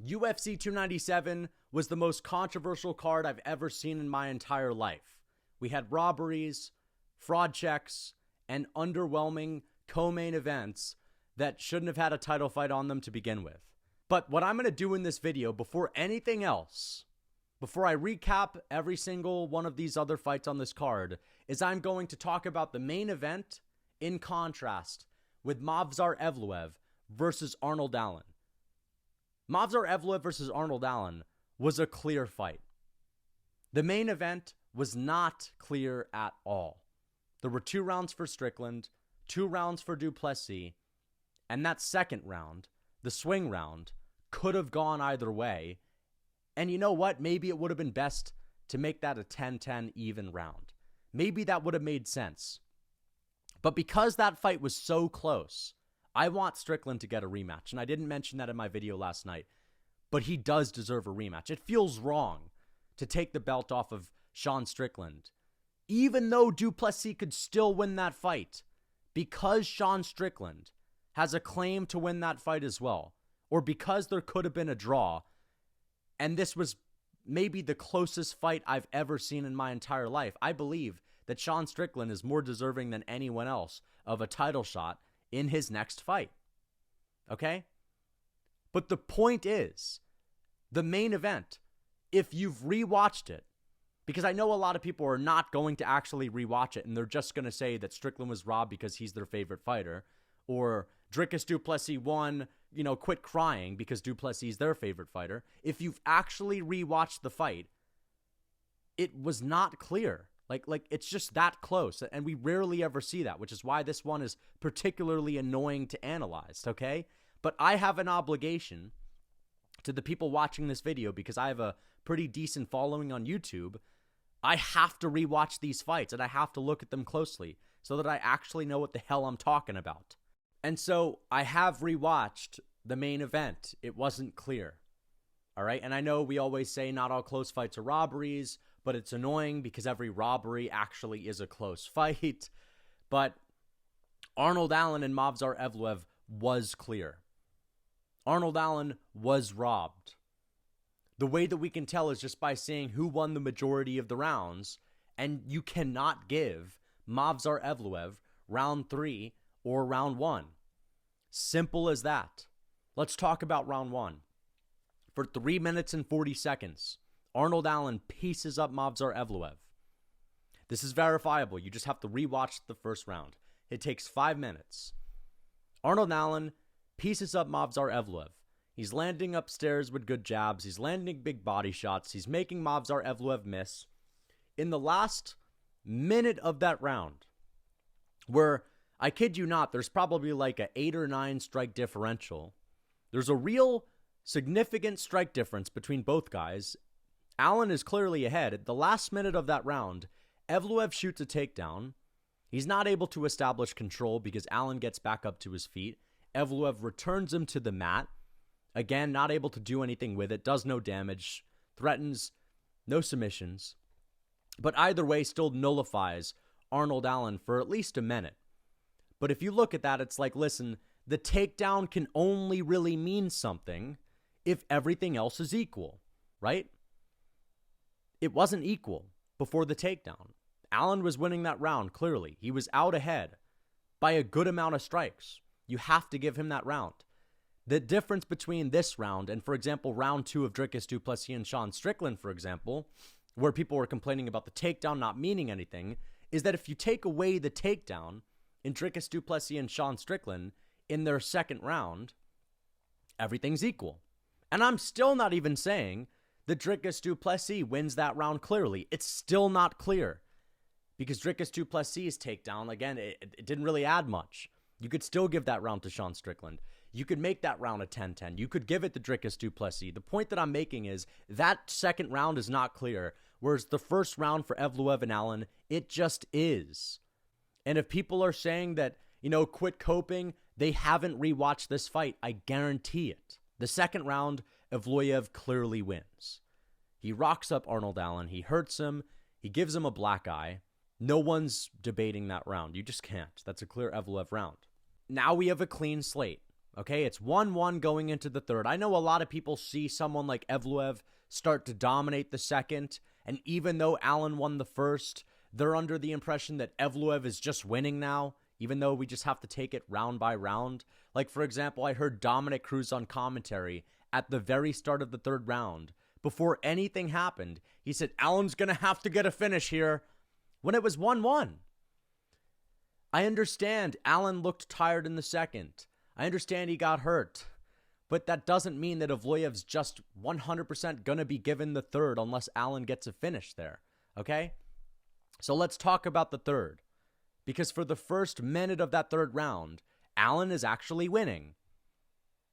UFC 297 was the most controversial card I've ever seen in my entire life. We had robberies, fraud checks, and underwhelming co-main events that shouldn't have had a title fight on them to begin with. But what I'm going to do in this video, before anything else, before I recap every single one of these other fights on this card, is I'm going to talk about the main event in contrast with Movsar Evloev versus Arnold Allen. Movsar Evloev versus Arnold Allen was a clear fight. The main event was not clear at all. There were 2 rounds for Strickland, 2 rounds for Du Plessis, and that second round, the swing round, could have gone either way. And you know what? Maybe it would have been best to make that a 10-10 even round. Maybe that would have made sense. But because that fight was so close, I want Strickland to get a rematch. And I didn't mention that in my video last night, but he does deserve a rematch. It feels wrong to take the belt off of Sean Strickland, even though Du Plessis could still win that fight, because Sean Strickland has a claim to win that fight as well, or because there could have been a draw. And this was maybe the closest fight I've ever seen in my entire life. I believe that Sean Strickland is more deserving than anyone else of a title shot in his next fight. Okay? But the point is, the main event, if you've rewatched it, because I know a lot of people are not going to actually rewatch it and they're just going to say that Strickland was robbed because he's their favorite fighter, or Dricus Du Plessis won, quit crying because Du Plessis is their favorite fighter. If you've actually rewatched the fight, it was not clear. Like it's just that close, and we rarely ever see that, which is why this one is particularly annoying to analyze, okay? But I have an obligation to the people watching this video, because I have a pretty decent following on YouTube. I have to rewatch these fights, and I have to look at them closely so that I actually know what the hell I'm talking about. And so I have rewatched the main event. It wasn't clear. All right. And I know we always say not all close fights are robberies, but it's annoying because every robbery actually is a close fight. But Arnold Allen and Movsar Evloev was clear. Arnold Allen was robbed. The way that we can tell is just by seeing who won the majority of the rounds, and you cannot give Movsar Evloev round 3 or round 1. Simple as that. Let's talk about round 1. For 3 minutes and 40 seconds, Arnold Allen pieces up Movsar Evloev. This is verifiable. You just have to rewatch the first round. It takes 5 minutes. Arnold Allen pieces up Movsar Evloev. He's landing upstairs with good jabs. He's landing big body shots. He's making Movsar Evloev miss. In the last minute of that round, where, I kid you not, there's probably like an 8 or 9 strike differential. There's a real significant strike difference between both guys. Allen is clearly ahead. At the last minute of that round, Evloev shoots a takedown. He's not able to establish control because Allen gets back up to his feet. Evloev returns him to the mat. Again, not able to do anything with it. Does no damage. Threatens no submissions. But either way, still nullifies Arnold Allen for at least a minute. But if you look at that, it's like, listen, the takedown can only really mean something if everything else is equal, right? It wasn't equal before the takedown. Allen was winning that round, clearly. He was out ahead by a good amount of strikes. You have to give him that round. The difference between this round and, for example, round 2 of Dricus Du Plessis and Sean Strickland, for example, where people were complaining about the takedown not meaning anything, is that if you take away the takedown in Dricus Du Plessis and Sean Strickland in their second round, everything's equal. And I'm still not even saying that Dricus Du Plessis wins that round clearly. It's still not clear. Because Dricus Du Plessis' takedown, again, it didn't really add much. You could still give that round to Sean Strickland. You could make that round a 10-10. You could give it to Dricus Du Plessis. The point that I'm making is that second round is not clear, whereas the first round for Evloev and Allen, it just is. And if people are saying that, quit coping, they haven't rewatched this fight, I guarantee it. The second round, Evloev clearly wins. He rocks up Arnold Allen. He hurts him. He gives him a black eye. No one's debating that round. You just can't. That's a clear Evloev round. Now we have a clean slate. Okay, it's 1-1 going into the third. I know a lot of people see someone like Evloev start to dominate the second, and even though Allen won the first, they're under the impression that Evloev is just winning now, even though we just have to take it round by round. Like, for example, I heard Dominic Cruz on commentary at the very start of the third round. Before anything happened, he said, Allen's going to have to get a finish here, when it was 1-1. I understand Allen looked tired in the second. I understand he got hurt. But that doesn't mean that Evloev's just 100% going to be given the third unless Allen gets a finish there. Okay? So let's talk about the third. Because for the first minute of that third round, Allen is actually winning.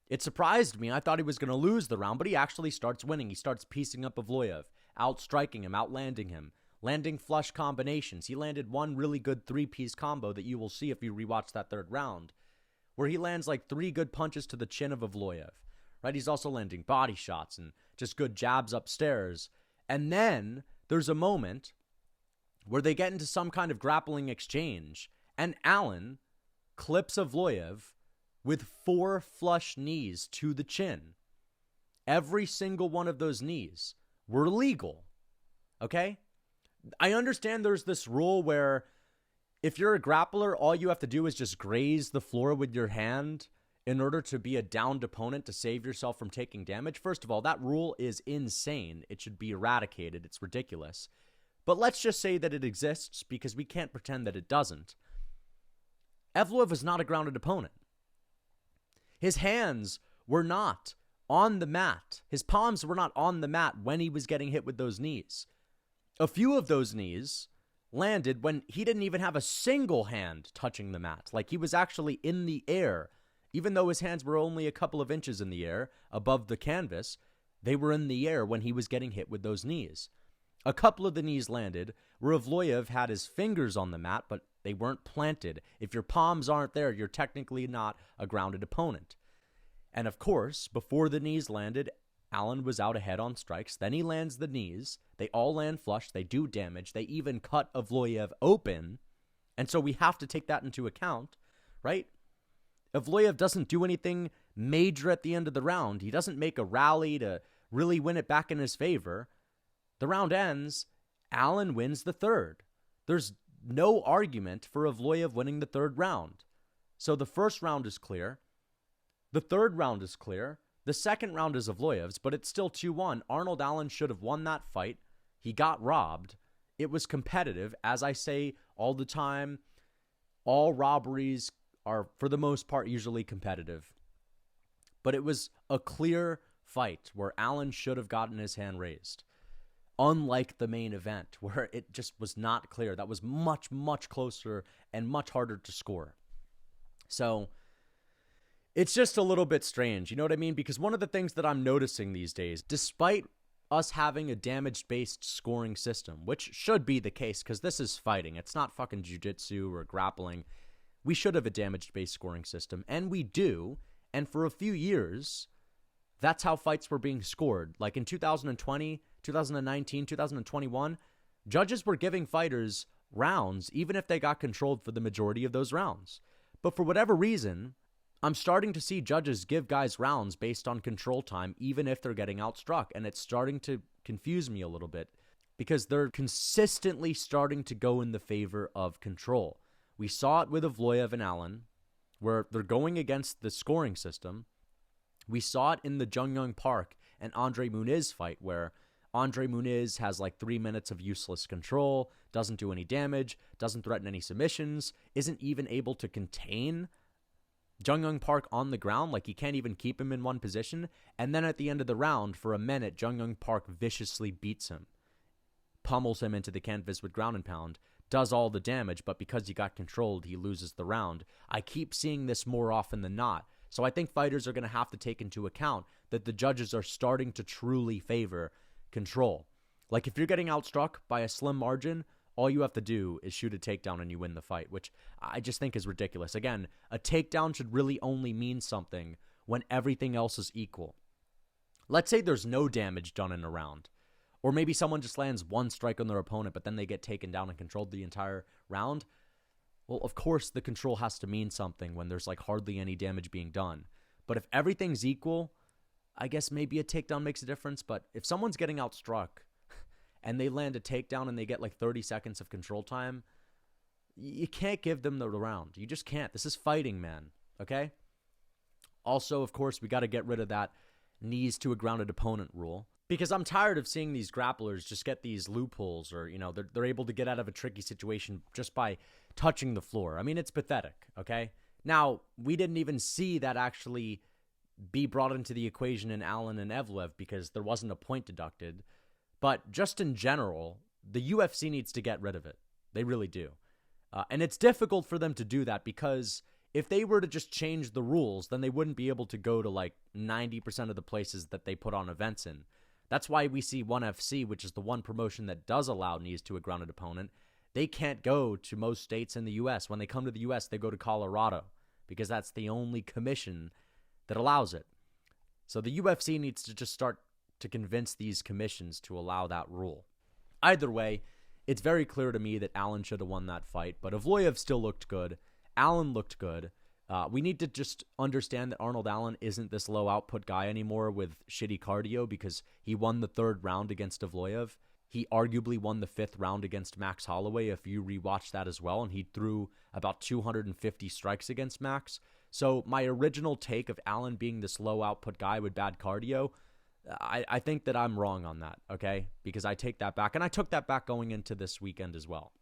It surprised me. I thought he was going to lose the round, but he actually starts winning. He starts piecing up Evloev, outstriking him, outlanding him, landing flush combinations. He landed one really good three-piece combo that you will see if you rewatch that third round, where he lands like 3 good punches to the chin of Evloev, right? He's also landing body shots and just good jabs upstairs. And then there's a moment where they get into some kind of grappling exchange, and Allen clips Evloev with 4 flush knees to the chin. Every single one of those knees were legal, okay? I understand there's this rule where if you're a grappler, all you have to do is just graze the floor with your hand in order to be a downed opponent to save yourself from taking damage. First of all, that rule is insane. It should be eradicated. It's ridiculous. But let's just say that it exists because we can't pretend that it doesn't. Evloev is not a grounded opponent. His hands were not on the mat. His palms were not on the mat when he was getting hit with those knees. A few of those knees landed when he didn't even have a single hand touching the mat. Like, he was actually in the air. Even though his hands were only a couple of inches in the air above the canvas, they were in the air when he was getting hit with those knees. A couple of the knees landed where Evloev had his fingers on the mat, but they weren't planted. If your palms aren't there, you're technically not a grounded opponent. And of course, before the knees landed, Allen was out ahead on strikes. Then he lands the knees. They all land flush. They do damage. They even cut Evloev open. And so we have to take that into account, right? Evloev doesn't do anything major at the end of the round. He doesn't make a rally to really win it back in his favor. The round ends. Allen wins the third. There's no argument for Evloev winning the third round. So the first round is clear. The third round is clear. The second round is Evloev's, but it's still 2-1. Arnold Allen should have won that fight. He got robbed. It was competitive. As I say all the time, all robberies are, for the most part, usually competitive. But it was a clear fight where Allen should have gotten his hand raised. Unlike the main event, where it just was not clear. That was much, much closer and much harder to score. So it's just a little bit strange, you know what I mean? Because one of the things that I'm noticing these days, despite us having a damage-based scoring system, which should be the case because this is fighting, it's not fucking jiu-jitsu or grappling. We should have a damage-based scoring system, and we do. And for a few years, that's how fights were being scored. Like in 2020, 2019, 2021, judges were giving fighters rounds even if they got controlled for the majority of those rounds. But for whatever reason, I'm starting to see judges give guys rounds based on control time, even if they're getting outstruck. And it's starting to confuse me a little bit because they're consistently starting to go in the favor of control. We saw it with Evloev and Allen, where they're going against the scoring system. We saw it in the Jung Young Park and Andre Muniz fight, where Andre Muniz has like 3 minutes of useless control, doesn't do any damage, doesn't threaten any submissions, isn't even able to contain Jung Young Park on the ground. Like, he can't even keep him in one position. And then at the end of the round, for a minute, Jung Young Park viciously beats him, pummels him into the canvas with ground and pound, does all the damage, but because he got controlled, he loses the round. I keep seeing this more often than not. So I think fighters are going to have to take into account that the judges are starting to truly favor control. Like, if you're getting outstruck by a slim margin, all you have to do is shoot a takedown and you win the fight, which I just think is ridiculous. Again, a takedown should really only mean something when everything else is equal. Let's say there's no damage done in a round, or maybe someone just lands one strike on their opponent, but then they get taken down and controlled the entire round. Well, of course, the control has to mean something when there's like hardly any damage being done. But if everything's equal, I guess maybe a takedown makes a difference. But if someone's getting outstruck and they land a takedown and they get like 30 seconds of control time, you can't give them the round. You just can't. This is fighting, man. Okay? Also, of course, we got to get rid of that knees to a grounded opponent rule, because I'm tired of seeing these grapplers just get these loopholes, or, they're able to get out of a tricky situation just by touching the floor. I mean, it's pathetic, okay? Now, we didn't even see that actually be brought into the equation in Allen and Evloev because there wasn't a point deducted. But just in general, the UFC needs to get rid of it. They really do. And it's difficult for them to do that because if they were to just change the rules, then they wouldn't be able to go to like 90% of the places that they put on events in. That's why we see ONE FC, which is the one promotion that does allow knees to a grounded opponent. They can't go to most states in the U.S. When they come to the U.S., they go to Colorado because that's the only commission that allows it. So the UFC needs to just start to convince these commissions to allow that rule. Either way, it's very clear to me that Allen should have won that fight, but Evloev still looked good. Allen looked good. We need to just understand that Arnold Allen isn't this low output guy anymore with shitty cardio because he won the 3rd round against Evloev. He arguably won the 5th round against Max Holloway if you rewatch that as well, and he threw about 250 strikes against Max. So my original take of Allen being this low output guy with bad cardio, I think that I'm wrong on that, okay? Because I take that back, and I took that back going into this weekend as well.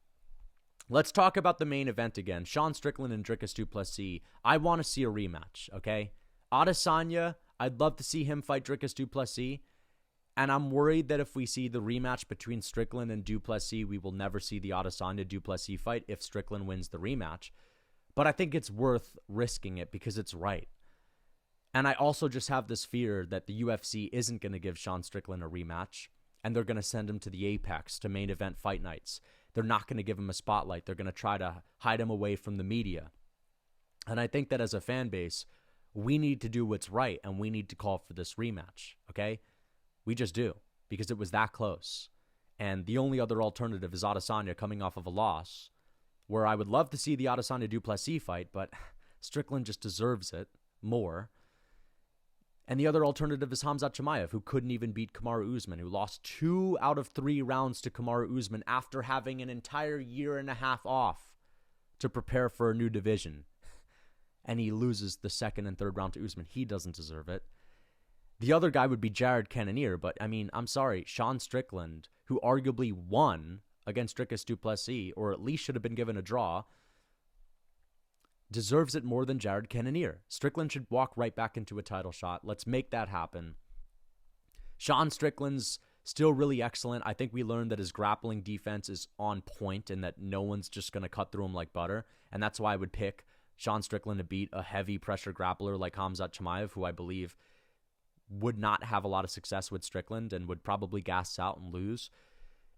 Let's talk about the main event again. Sean Strickland and Dricus du Plessis. I want to see a rematch, okay? Adesanya, I'd love to see him fight Dricus du Plessis. And I'm worried that if we see the rematch between Strickland and du Plessis, we will never see the Adesanya du Plessis fight if Strickland wins the rematch. But I think it's worth risking it because it's right. And I also just have this fear that the UFC isn't going to give Sean Strickland a rematch, and they're going to send him to the Apex, to main event fight nights. They're not going to give him a spotlight. They're going to try to hide him away from the media. And I think that as a fan base, we need to do what's right, and we need to call for this rematch, okay? We just do, because it was that close. And the only other alternative is Adesanya coming off of a loss, where I would love to see the Adesanya du Plessis fight, but Strickland just deserves it more. And the other alternative is Khamzat Chimaev, who couldn't even beat Kamaru Usman, who lost 2 out of 3 rounds to Kamaru Usman after having an entire year and a half off to prepare for a new division. And he loses the 2nd and 3rd round to Usman. He doesn't deserve it. The other guy would be Jared Cannonier, but I mean, I'm sorry, Sean Strickland, who arguably won against Dricus du Plessis, or at least should have been given a draw, deserves it more than Jared Cannonier. Strickland should walk right back into a title shot. Let's make that happen. Sean Strickland's still really excellent. I think we learned that his grappling defense is on point and that no one's just going to cut through him like butter. And that's why I would pick Sean Strickland to beat a heavy pressure grappler like Khamzat Chimaev, who I believe would not have a lot of success with Strickland and would probably gas out and lose.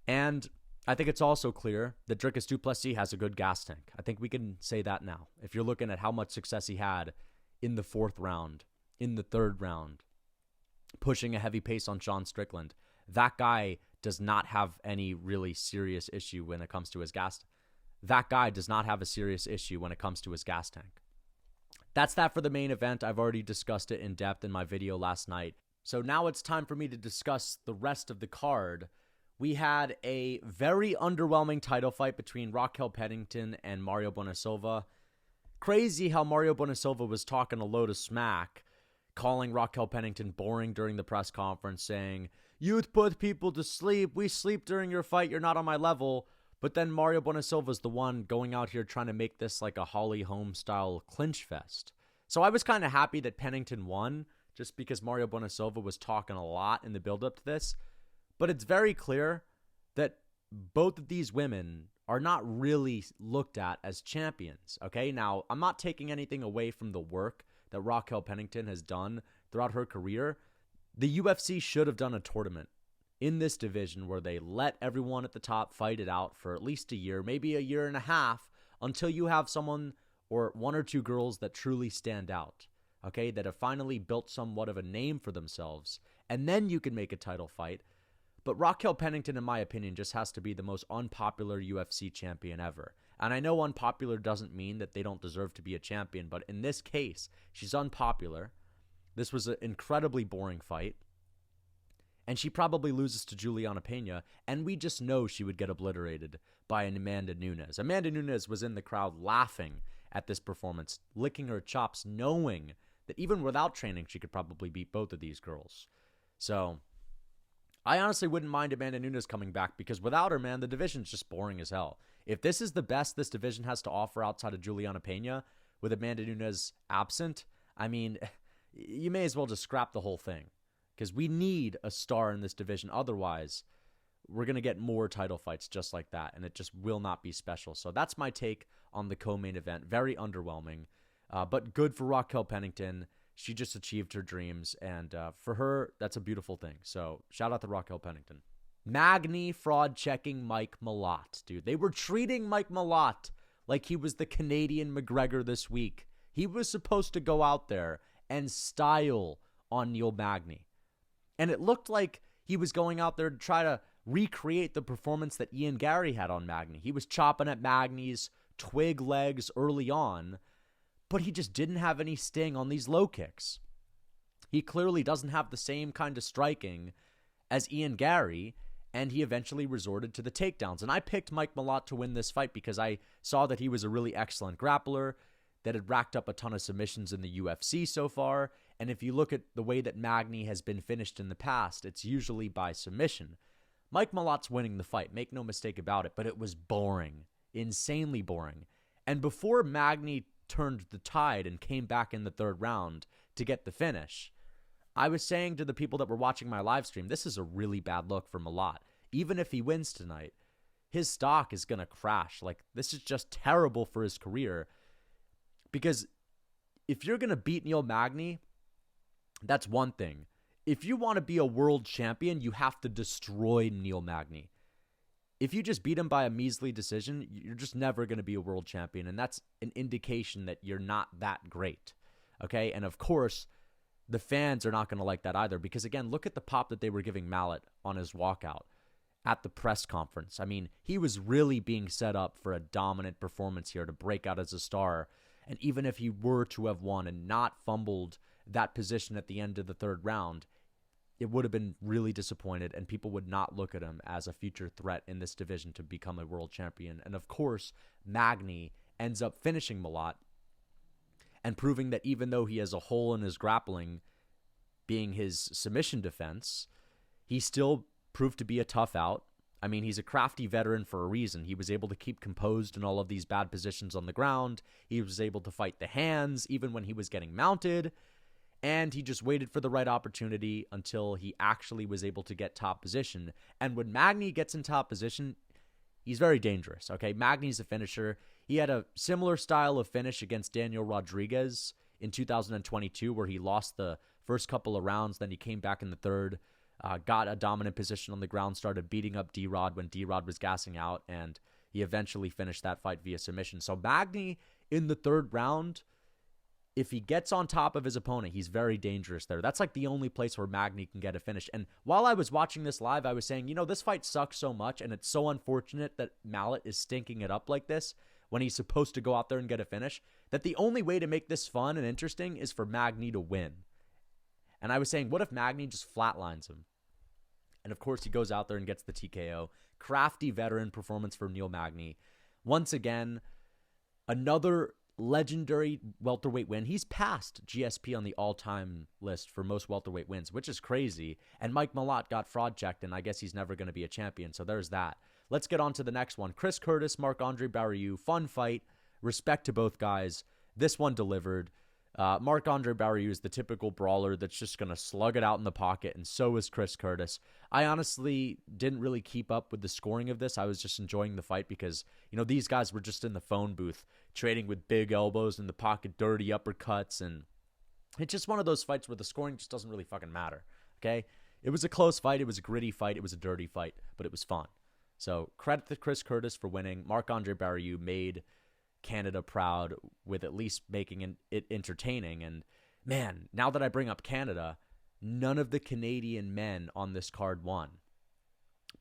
And I think it's also clear that Dricus du Plessis has a good gas tank. I think we can say that now. If you're looking at how much success he had in the 4th round, in the 3rd round, pushing a heavy pace on Sean Strickland, that guy does not have any really serious issue when it comes to his gas. That guy does not have a serious issue when it comes to his gas tank. That's that for the main event. I've already discussed it in depth in my video last night. So now it's time for me to discuss the rest of the card. We had a very underwhelming title fight between Raquel Pennington and Mario Bonasilva. Crazy how Mario Bonasilva was talking a load of smack, calling Raquel Pennington boring during the press conference, saying, "Youth put people to sleep. We sleep during your fight. You're not on my level." But then Mario Bonasilva's the one going out here trying to make this like a Holly Holm style clinch fest. So I was kind of happy that Pennington won, just because Mario Bonasilva was talking a lot in the build-up to this. But it's very clear that both of these women are not really looked at as champions, okay? Now, I'm not taking anything away from the work that Raquel Pennington has done throughout her career. The UFC should have done a tournament in this division where they let everyone at the top fight it out for at least a year, maybe a year and a half, until you have someone or 1 or 2 girls that truly stand out, okay, that have finally built somewhat of a name for themselves, and then you can make a title fight. But Raquel Pennington, in my opinion, just has to be the most unpopular UFC champion ever. And I know unpopular doesn't mean that they don't deserve to be a champion, but in this case, she's unpopular. This was an incredibly boring fight. And she probably loses to Juliana Pena, and we just know she would get obliterated by an Amanda Nunes. Amanda Nunes was in the crowd laughing at this performance, licking her chops, knowing that even without training, she could probably beat both of these girls. So I honestly wouldn't mind Amanda Nunes coming back, because without her, man, the division's just boring as hell. If this is the best this division has to offer outside of Juliana Pena, with Amanda Nunes absent, I mean, you may as well just scrap the whole thing, because we need a star in this division. Otherwise, we're going to get more title fights just like that, and it just will not be special. So that's my take on the co-main event. Very underwhelming, but good for Raquel Pennington. She just achieved her dreams, and for her, that's a beautiful thing. So shout out to Raquel Pennington. Magny fraud-checking Mike Malott, dude. They were treating Mike Malott like he was the Canadian McGregor this week. He was supposed to go out there and style on Neil Magny. And it looked like he was going out there to try to recreate the performance that Ian Gary had on Magny. He was chopping at Magny's twig legs early on, but he just didn't have any sting on these low kicks. He clearly doesn't have the same kind of striking as Ian Gary, and he eventually resorted to the takedowns. And I picked Mike Malott to win this fight because I saw that he was a really excellent grappler that had racked up a ton of submissions in the UFC so far. And if you look at the way that Magny has been finished in the past, it's usually by submission. Mike Malott's winning the fight, make no mistake about it, but it was boring, insanely boring. And before Magny turned the tide and came back in the third round to get the finish, I was saying to the people that were watching my live stream, this is a really bad look for Malott. Even if he wins tonight, his stock is going to crash. Like, this is just terrible for his career. Because if you're going to beat Neil Magny, that's one thing. If you want to be a world champion, you have to destroy Neil Magny. If you just beat him by a measly decision, you're just never going to be a world champion. And that's an indication that you're not that great. Okay? And of course, the fans are not going to like that either. Because again, look at the pop that they were giving Malott on his walkout at the press conference. I mean, he was really being set up for a dominant performance here to break out as a star. And even if he were to have won and not fumbled that position at the end of the third round, it would have been really disappointed, and people would not look at him as a future threat in this division to become a world champion. And of course, Magny ends up finishing Malott and proving that even though he has a hole in his grappling, being his submission defense, he still proved to be a tough out. I mean, he's a crafty veteran for a reason. He was able to keep composed in all of these bad positions on the ground. He was able to fight the hands even when he was getting mounted. And he just waited for the right opportunity until he actually was able to get top position. And when Magny gets in top position, he's very dangerous, okay? Magny's a finisher. He had a similar style of finish against Daniel Rodriguez in 2022 where he lost the first couple of rounds. Then he came back in the third, got a dominant position on the ground, started beating up D-Rod when D-Rod was gassing out, and he eventually finished that fight via submission. So Magny in the third round, if he gets on top of his opponent, he's very dangerous there. That's like the only place where Magny can get a finish. And while I was watching this live, I was saying, you know, this fight sucks so much, and it's so unfortunate that Malott is stinking it up like this when he's supposed to go out there and get a finish, that the only way to make this fun and interesting is for Magny to win. And I was saying, what if Magny just flatlines him? And of course, he goes out there and gets the TKO. Crafty veteran performance from Neil Magny. Once again, another legendary welterweight win. He's passed GSP on the all-time list for most welterweight wins, which is crazy. And Mike Malott got fraud checked, and I guess he's never going to be a champion. So there's that. Let's get on to the next one. Chris Curtis, Marc-Andre Barriault. Fun fight. Respect to both guys. This one delivered. Marc-Andre Barriault is the typical brawler that's just going to slug it out in the pocket, and so is Chris Curtis. I honestly didn't really keep up with the scoring of this. I was just enjoying the fight because, you know, these guys were just in the phone booth trading with big elbows in the pocket, dirty uppercuts, and it's just one of those fights where the scoring just doesn't really fucking matter, okay? It was a close fight. It was a gritty fight. It was a dirty fight, but it was fun. So credit to Chris Curtis for winning. Marc-Andre Barriault made Canada proud with at least making it entertaining. And man, now that I bring up Canada, none of the Canadian men on this card won.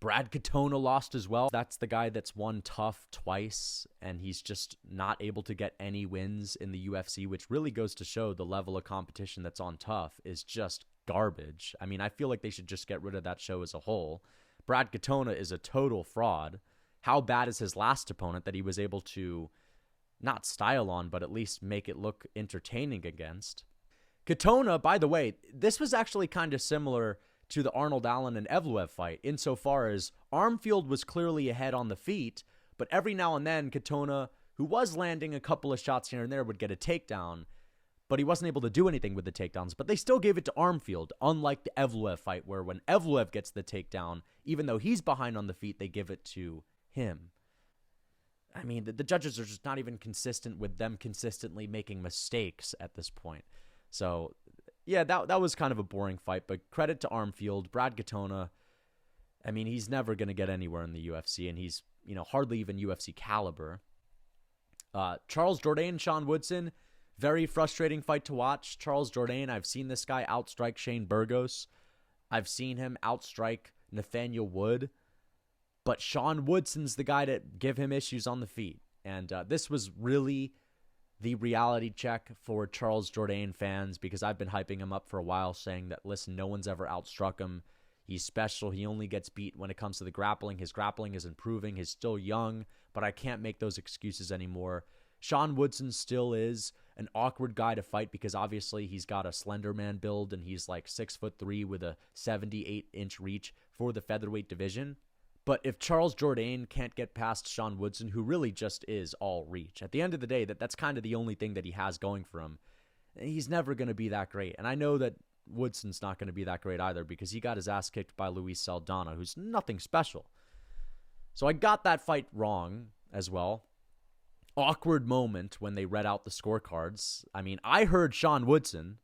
Brad Katona lost as well. That's the guy that's won TUF twice, and he's just not able to get any wins in the UFC, which really goes to show the level of competition that's on TUF is just garbage. I mean, I feel like they should just get rid of that show as a whole. Brad Katona is a total fraud. How bad is his last opponent that he was able to not style on, but at least make it look entertaining against? Katona, by the way, this was actually kind of similar to the Arnold Allen and Evloev fight, insofar as Armfield was clearly ahead on the feet, but every now and then Katona, who was landing a couple of shots here and there, would get a takedown, but he wasn't able to do anything with the takedowns. But they still gave it to Armfield, unlike the Evloev fight, where when Evloev gets the takedown, even though he's behind on the feet, they give it to him. I mean, the judges are just not even consistent with them consistently making mistakes at this point. So, yeah, that was kind of a boring fight, but credit to Armfield. Brad Katona, I mean, he's never going to get anywhere in the UFC, and he's, hardly even UFC caliber. Charles Jourdain, Sean Woodson, very frustrating fight to watch. Charles Jourdain, I've seen this guy outstrike Shane Burgos. I've seen him outstrike Nathaniel Wood. But Sean Woodson's the guy to give him issues on the feet. And this was really the reality check for Charles Jourdain fans, because I've been hyping him up for a while, saying that, listen, no one's ever outstruck him. He's special. He only gets beat when it comes to the grappling. His grappling is improving. He's still young, but I can't make those excuses anymore. Sean Woodson still is an awkward guy to fight because obviously he's got a slender man build and he's like 6'3" with a 78-inch reach for the featherweight division. But if Charles Jourdain can't get past Sean Woodson, who really just is all reach, at the end of the day, that's kind of the only thing that he has going for him, he's never going to be that great. And I know that Woodson's not going to be that great either, because he got his ass kicked by Luis Saldana, who's nothing special. So I got that fight wrong as well. Awkward moment when they read out the scorecards. I mean, I heard Sean Woodson.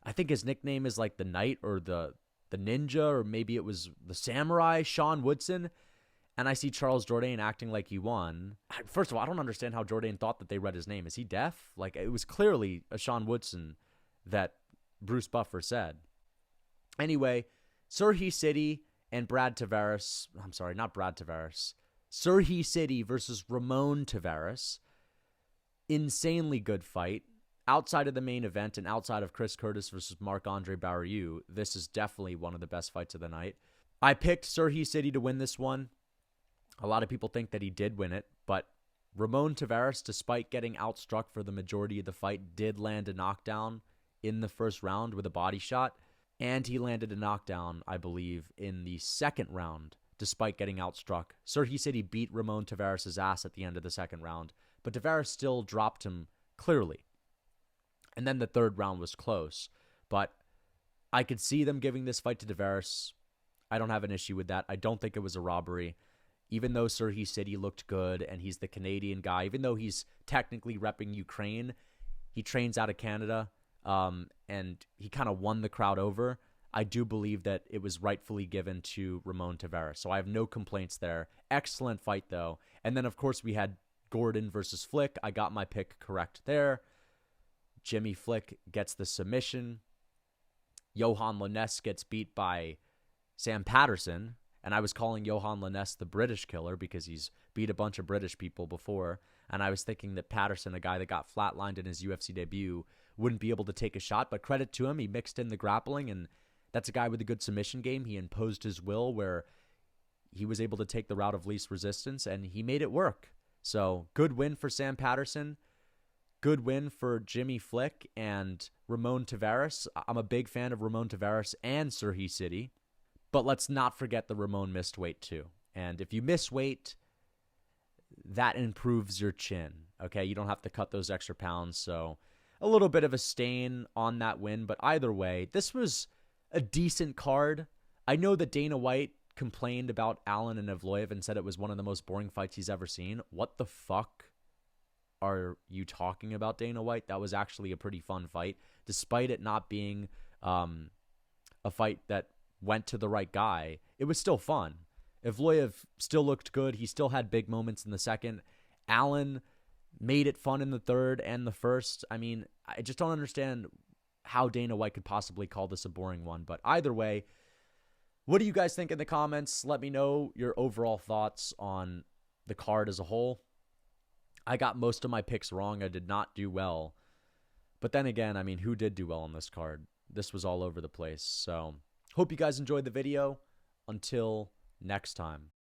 I think his nickname is like the Knight or the Ninja, or maybe it was the Samurai, Sean Woodson. And I see Charles Jourdain acting like he won. First of all, I don't understand how Jourdain thought that they read his name. Is he deaf? Like, it was clearly a Sean Woodson that Bruce Buffer said. Anyway, Serhi City and Brad Tavares. I'm sorry, not Brad Tavares. Serhi City versus Ramon Tavares. Insanely good fight. Outside of the main event and outside of Chris Curtis versus Marc-Andre Barriou, this is definitely one of the best fights of the night. I picked Serhi City to win this one. A lot of people think that he did win it, but Ramon Tavares, despite getting outstruck for the majority of the fight, did land a knockdown in the first round with a body shot, and he landed a knockdown, I believe, in the second round, despite getting outstruck. Serhi City beat Ramon Tavares' ass at the end of the second round, but Tavares still dropped him clearly. And then the third round was close. But I could see them giving this fight to Tavares. I don't have an issue with that. I don't think it was a robbery. Even though Serhi City looked good and he's the Canadian guy, even though he's technically repping Ukraine, he trains out of Canada, and he kind of won the crowd over. I do believe that it was rightfully given to Ramon Tavares. So I have no complaints there. Excellent fight, though. And then, of course, we had Gordon versus Flick. I got my pick correct there. Jimmy Flick gets the submission. Johan Loness gets beat by Sam Patterson. And I was calling Johan Loness the British killer because he's beat a bunch of British people before. And I was thinking that Patterson, a guy that got flatlined in his UFC debut, wouldn't be able to take a shot. But credit to him, he mixed in the grappling. And that's a guy with a good submission game. He imposed his will where he was able to take the route of least resistance. And he made it work. So good win for Sam Patterson. Good win for Jimmy Flick and Ramon Tavares. I'm a big fan of Ramon Tavares and Serhi City. But let's not forget the Ramon missed weight too. And if you miss weight, that improves your chin. Okay, you don't have to cut those extra pounds. So a little bit of a stain on that win. But either way, this was a decent card. I know that Dana White complained about Allen and Evloev and said it was one of the most boring fights he's ever seen. What the fuck are you talking about, Dana White? That was actually a pretty fun fight, despite it not being a fight that went to the right guy. It was still fun. Evloev still looked good. He still had big moments in the second. Allen made it fun in the third and the first. I mean, I just don't understand how Dana White could possibly call this a boring one. But either way, What do you guys think in the comments? Let me know your overall thoughts on the card as a whole. I got most of my picks wrong. I did not do well. But then again, I mean, who did do well on this card? This was all over the place. So, hope you guys enjoyed the video. Until next time.